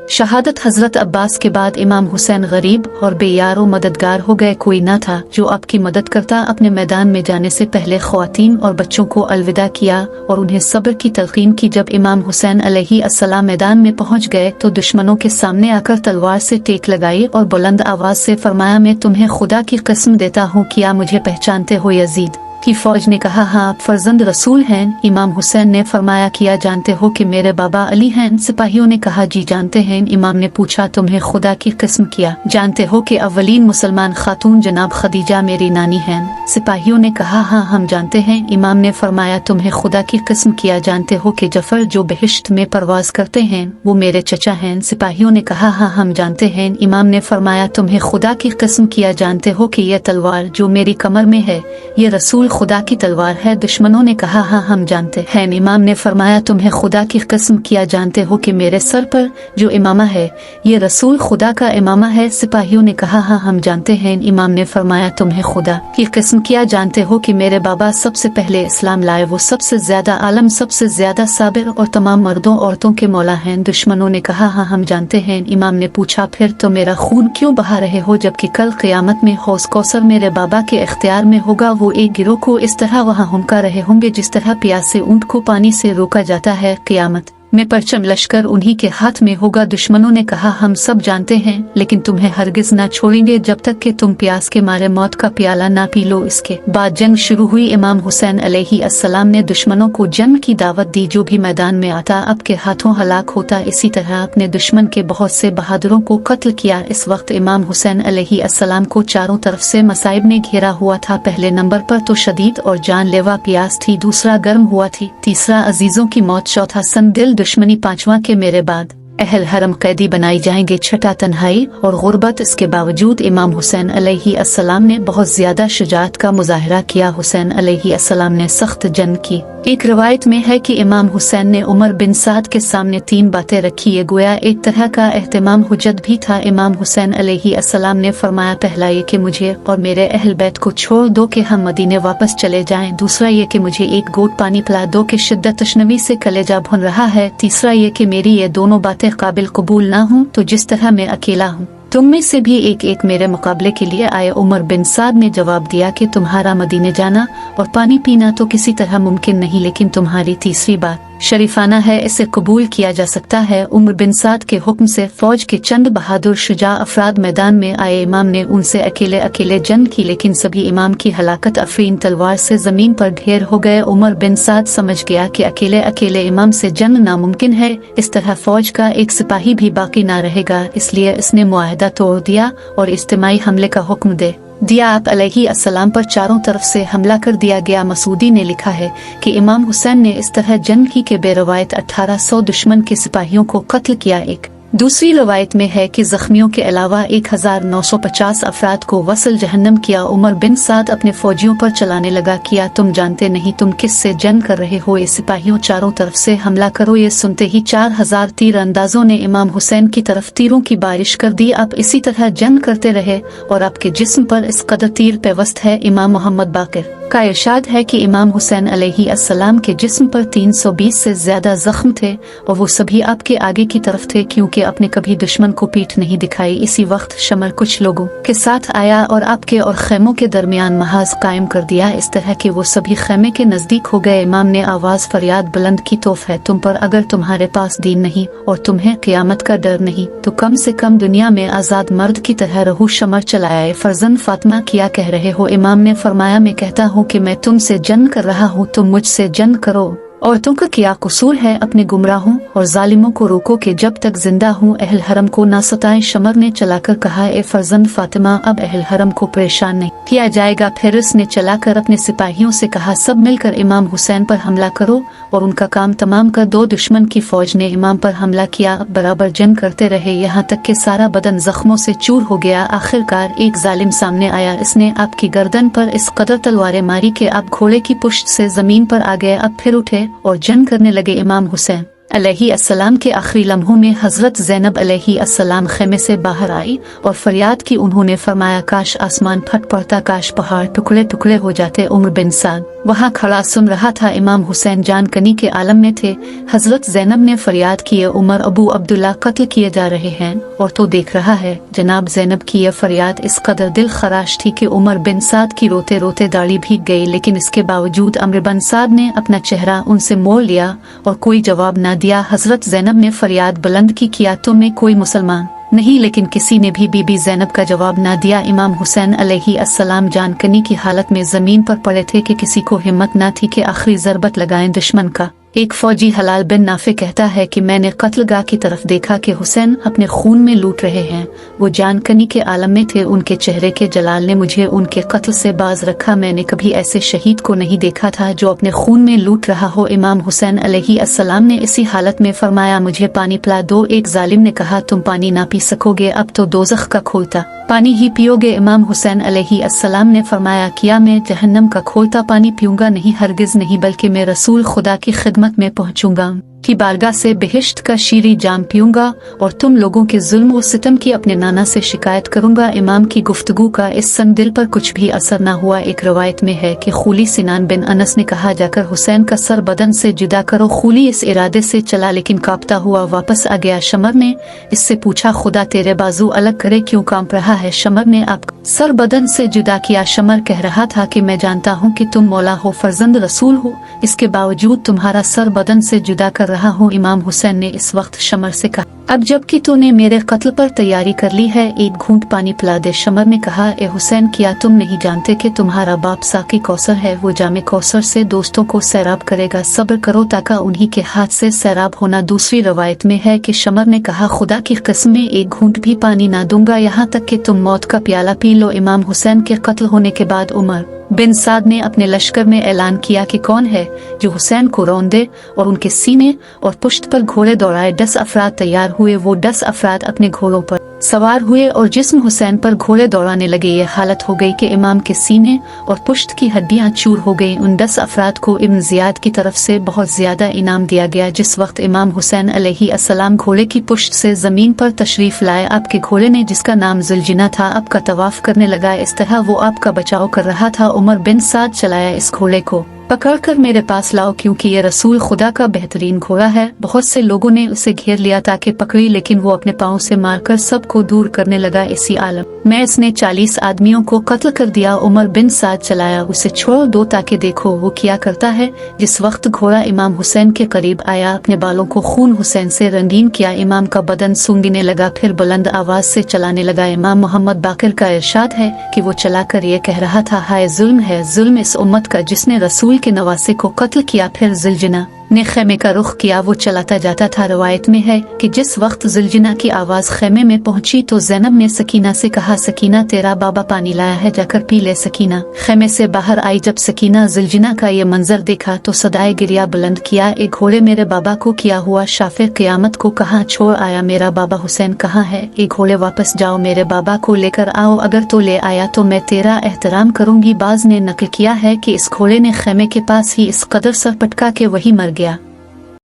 शहादत हजरत अब्बास के बाद इमाम हुसैन गरीब और बेयारो मददगार हो गए। कोई न था जो आपकी मदद करता। अपने मैदान में जाने से पहले ख्वातीन और बच्चों को अलविदा किया और उन्हें सब्र की तलकीन की। जब इमाम हुसैन अलैहिस्सलाम मैदान में पहुंच गए तो दुश्मनों के सामने आकर तलवार से टेक लगाई और बुलंद आवाज से फरमाया, मैं तुम्हें खुदा की कसम देता हूँ, क्या मुझे पहचानते हो? यजीद की फौज ने कहा, हाँ, आप फर्जंद रसूल हैं। इमाम हुसैन ने फरमाया, किया जानते हो कि मेरे बाबा अली हैं? सिपाहियों ने कहा, जी जानते हैं। इमाम ने पूछा, तुम्हें खुदा की कसम किया जानते हो कि अव्वलीन मुसलमान खातून जनाब खदीजा मेरी नानी हैं? सिपाहियों ने कहा, हाँ, हम जानते हैं। इमाम ने फरमाया, तुम्हें खुदा की कसम किया जानते हो कि जफर जो बहिश्त में परवाज करते हैं वो मेरे चचा हैं? सिपाहियों ने कहा, हाँ, हम जानते हैं। इमाम ने फरमाया, तुम्हें खुदा की कसम किया जानते हो कि यह तलवार जो मेरी कमर में है ये रसूल खुदा की तलवार है? दुश्मनों ने कहा, हाँ, हम जानते हैं। इमाम ने फरमाया, तुम्हें खुदा की कसम किया जानते हो कि मेरे सर पर जो इमामा है ये रसूल खुदा का इमामा है? सिपाहियों ने कहा, हाँ, हम जानते हैं। इमाम ने फरमाया, तुम्हें खुदा की कसम किया जानते हो कि मेरे बाबा सबसे पहले इस्लाम लाए, वो सबसे ज्यादा आलम, सबसे ज्यादा साबिर और तमाम मर्दों औरतों के मौला हैं? दुश्मनों ने कहा, हाँ, हम जानते हैं। इमाम ने पूछा, फिर तो मेरा खून क्यों बहा रहे हो जबकि कल क़यामत में हौज़ कौसर मेरे बाबा के इख्तियार में होगा? वो एक गिरोह को इस तरह वहाँ हुंका रहे होंगे जिस तरह प्यासे ऊंट को पानी से रोका जाता है। क़यामत में परचम लश्कर उन्हीं के हाथ में होगा। दुश्मनों ने कहा, हम सब जानते हैं, लेकिन तुम्हें हरगिज न छोड़ेंगे जब तक कि तुम प्यास के मारे मौत का प्याला ना पी लो। इसके बाद जंग शुरू हुई। इमाम हुसैन अलैहिस्सलाम ने दुश्मनों को जंग की दावत दी। जो भी मैदान में आता अब के हाथों हलाक होता। इसी तरह अपने दुश्मन के बहुत से बहादुरों को कत्ल किया। इस वक्त इमाम हुसैन अलैहिस्सलाम को चारों तरफ से मसाइब ने घेरा हुआ था। पहले नंबर पर तो शदीद और जानलेवा प्यास थी, दूसरा गर्म हुआ थी, तीसरा अजीजों की मौत, चौथा सन दिल दुश्मनी, पांचवा के मेरे बाद अहल हरम कैदी बनाई जाएंगे, छठा तन्हाई और गुर्बत। इसके बावजूद इमाम हुसैन अलैहिस्सलाम ने बहुत ज्यादा शुजाअत का मुजाहरा किया। हुसैन अलैहिस्सलाम ने सख्त जंग की। एक रवायत में है कि इमाम हुसैन ने उमर बिन साद के सामने 3 बातें रखी। ये गोया एक तरह का एहतमाम हुज्जत भी था। इमाम हुसैन अलैहिस्सलाम ने फरमाया, पहला ये कि मुझे और मेरे अहल बैत को छोड़ दो कि हम मदीने वापस चले जाएं। दूसरा ये कि मुझे एक घूंट पानी पिला दो कि शिद्दत तशनवी से कलेजा भुन रहा है। तीसरा ये कि मेरी ये दोनों बातें काबिल कबूल ना हूँ तो जिस तरह मैं अकेला हूँ तुम में से भी एक मेरे मुकाबले के लिए आए। उमर बिन साद ने जवाब दिया कि तुम्हारा मदीने जाना और पानी पीना तो किसी तरह मुमकिन नहीं, लेकिन तुम्हारी तीसरी बात शरीफाना है, इसे कबूल किया जा सकता है। उमर बिन साद के हुक्म से फौज के चंद बहादुर शुजा अफराद मैदान में आए। इमाम ने उनसे अकेले अकेले जंग की, लेकिन सभी इमाम की हलाकत अफरीन तलवार से जमीन पर ढेर हो गए। उमर बिन साद समझ गया कि अकेले अकेले इमाम से जंग नामुमकिन है, इस तरह फौज का एक सिपाही भी बाकी ना रहेगा। इसलिए इसने मुआहदा तोड़ दिया और इज्तिमाई हमले का हुक्म दे दिया। आप अलैहिस्सलाम पर चारों तरफ से हमला कर दिया गया। मसूदी ने लिखा है कि इमाम हुसैन ने इस तरह जंग की कि बेरवायत 1800 दुश्मन के सिपाहियों को कत्ल किया। एक दूसरी रवायत में है कि जख्मियों के अलावा 1950 अफराद को वसल जहन्नम किया। उमर बिन साद अपने फौजियों पर चलाने लगा, किया तुम जानते नहीं तुम किस से जंग कर रहे हो, ये सिपाहियों चारों तरफ से हमला करो। ये सुनते ही 4000 तीर अंदाजों ने इमाम हुसैन की तरफ तीरों की बारिश कर दी। आप इसी तरह जंग करते रहे और आपके जिस्म पर इस कदर तीर पेवस्त है। इमाम मोहम्मद बाकिर का इरशाद है कि इमाम हुसैन अलैहिस्सलाम के जिस्म पर 320 से ज्यादा जख्म थे और वो सभी आपके आगे की तरफ थे, क्योंकि आपने कभी दुश्मन को पीठ नहीं दिखाई। इसी वक्त शमर कुछ लोगों के साथ आया और आपके और खैमों के दरमियान महाज कायम कर दिया, इस तरह कि वो सभी खैमे के नजदीक हो गए। इमाम ने आवाज फरियाद बुलंद की, तोफ है तुम पर, अगर तुम्हारे पास दीन नहीं और तुम्हें क़यामत का डर नहीं तो कम से कम दुनिया में आजाद मर्द की तरह रहू। शमर चलाया, फर्जंद फातिमा क्या कह रहे हो? इमाम ने फरमाया, मैं कहता हूँ कि मैं तुमसे जंग कर रहा हूँ, तुम मुझसे जंग करो। औरतों का क्या कसूर है? अपने गुमराहों और जालिमों को रोको कि जब तक जिंदा हूँ अहल हरम को ना सताएं। शमर ने चलाकर कहा, ए फर्जंद फातिमा, अब अहल हरम को परेशान नहीं किया जाएगा। फिर उसने चलाकर अपने सिपाहियों से कहा, सब मिलकर इमाम हुसैन पर हमला करो और उनका काम तमाम कर दो। दुश्मन की फौज ने इमाम पर हमला किया, बराबर जंग करते रहे, यहाँ तक कि सारा बदन जख्मों से चूर हो गया। आखिरकार एक जालिम सामने आया, इसने आपकी गर्दन पर इस कदर तलवारें मारी कि आप घोड़े की पुश्त से जमीन पर आ गए। अब फिर उठे और जंग करने लगे। इमाम हुसैन अलैहिस्सलाम के आखिरी लम्हों में हजरत ज़ैनब अलैहिस्सलाम खेमे से बाहर आई और फरियाद की। उन्होंने फरमाया, काश आसमान फट पड़ता, काश पहाड़ टुकड़े टुकड़े हो जाते। उमर बिन साद वहाँ खड़ा सुन रहा था। इमाम हुसैन जान कनी के आलम में थे। हजरत ज़ैनब ने फरियाद की, उमर अबू अब्दुल्ला कत्ल किए जा रहे हैं और तो देख रहा है। जनाब ज़ैनब की यह फरियाद इस कदर दिल खराश थी कि उमर बिन साद की रोते रोते दाढ़ी भीग गई, लेकिन इसके बावजूद अमर बिन साद ने अपना चेहरा उनसे मोड़ लिया और कोई जवाब न दिया। हजरत ज़ैनब ने फरियाद बुलंद की, किया तुम में कोई मुसलमान नहीं, लेकिन किसी ने भी बीबी ज़ैनब का जवाब न दिया। इमाम हुसैन अलैहिस्सलाम जानकनी की हालत में जमीन पर पड़े थे कि किसी को हिम्मत न थी कि आखिरी ज़रबत लगाएं दुश्मन का। एक फौजी हलाल बिन नाफे कहता है कि मैंने कत्लगाह की तरफ देखा कि हुसैन अपने खून में लूट रहे हैं। वो जानकनी के आलम में थे। उनके चेहरे के जलाल ने मुझे उनके कत्ल से बाज रखा। मैंने कभी ऐसे शहीद को नहीं देखा था जो अपने खून में लूट रहा हो। इमाम हुसैन अलैहिस्सलाम ने इसी हालत में फरमाया, मुझे पानी पिला दो। एक जालिम ने कहा, तुम पानी ना पी सकोगे, अब तो दोज़ख का खोलता पानी ही पियोगे। इमाम हुसैन अलैहिस्सलाम ने फरमाया, किया मैं जहन्नम का खोलता पानी पीऊंगा? नहीं, हरगिज नहीं, बल्कि मैं रसूल खुदा की खिदमत में पहुंचूंगा की बारगाह से बेहिश्त का शीरी जाम पीऊंगा और तुम लोगों के जुल्म और सितम की अपने नाना से शिकायत करूंगा। इमाम की गुफ्तगू का इस सन दिल पर कुछ भी असर न हुआ। एक रवायत में है कि खूली सिनान बिन अनस ने कहा, जाकर हुसैन का सर बदन से जुदा करो। खूली इस इरादे से चला, लेकिन कांपता हुआ वापस आ गया। शमर ने इससे पूछा, खुदा तेरे बाजू अलग करे, क्यों कांप रहा है? शमर ने आप सर बदन से जुदा किया। शमर कह रहा था कि मैं जानता हूँ कि तुम मौला हो, फर्जंद रसूल हो, इसके बावजूद तुम्हारा सर बदन से जुदा कर रहा हूँ। इमाम हुसैन ने इस वक्त शमर से कहा, अब जबकि तूने मेरे कत्ल पर तैयारी कर ली है, एक घूंट पानी पिला दे। शमर ने कहा, ए हुसैन, क्या तुम नहीं जानते कि तुम्हारा बाप साकी कौसर है? वो जामे कौसर से दोस्तों को सैराब करेगा। सब्र करो ताकि उन्हीं के हाथ से सैराब होना। दूसरी रवायत में है कि शमर ने कहा, खुदा की कसम, एक घूंट भी पानी ना दूंगा यहाँ तक कि तुम मौत का प्याला पी लो। इमाम हुसैन के कत्ल होने के बाद उमर बिन साद ने अपने लश्कर में ऐलान किया कि कौन है जो हुसैन को रौंदे, और उनके सीने और पुश्त पर घोड़े दौड़ाए। 10 अफराद तैयार हुए। वो 10 अफराद अपने घोड़ों पर सवार हुए और जिस्म हुसैन पर घोड़े दौड़ाने लगे। ये हालत हो गई कि इमाम के सीने और पुश्त की हड्डियां चूर हो गईं। उन 10 अफराद को इब्न ज़ियाद की तरफ से बहुत ज्यादा इनाम दिया गया। जिस वक्त इमाम हुसैन अलैहिस्सलाम घोड़े की पुश्त से जमीन पर तशरीफ लाए, आपके घोड़े ने, जिसका नाम जुलजिना था, आपका तवाफ करने लगा। इस तरह वो आपका बचाव कर रहा था। उमर बिन साद चलाया, इस घोड़े को पकड़कर मेरे पास लाओ, क्योंकि ये रसूल खुदा का बेहतरीन घोड़ा है। बहुत से लोगों ने उसे घेर लिया ताकि पकड़ी, लेकिन वो अपने पाँव से मारकर सबको दूर करने लगा। इसी आलम में इसने 40 आदमियों को कत्ल कर दिया। उमर बिन साद चलाया, उसे छोड़ दो ताकि देखो वो क्या करता है। जिस वक्त घोड़ा इमाम हुसैन के करीब आया, अपने बालों को खून हुसैन से रंगीन किया। इमाम का बदन सूंघने लगा, फिर बुलंद आवाज से चलाने लगा। इमाम मोहम्मद बाकिर का इरशाद है कि वो चलाकर ये कह रहा था, हाय जुल्म है, जुल्म इस उम्मत का जिसने रसूल के नवासे को कत्ल किया। फिर जुलजिना ने खेमे का रुख किया, वो चलाता जाता था। रवायत में है कि जिस वक्त जुलजिना की आवाज खेमे में पहुंची तो ज़ैनब ने सकीना से कहा, सकीना तेरा बाबा पानी लाया है, जाकर पी ले। सकीना खेमे से बाहर आई। जब सकीना जुलजिना का ये मंजर देखा तो सदाए गिरिया बुलंद किया, एक घोड़े मेरे बाबा को किया हुआ शाफे क़यामत को कहाँ छोड़ आया? मेरा बाबा हुसैन कहाँ है? एक घोड़े वापस जाओ, मेरे बाबा को लेकर आओ, अगर तो ले आया तो मैं तेरा एहतराम करूंगी। बाज ने नकल किया है कि इस घोड़े ने खेमे के पास ही इस कदर सर पटका के वही मर गया।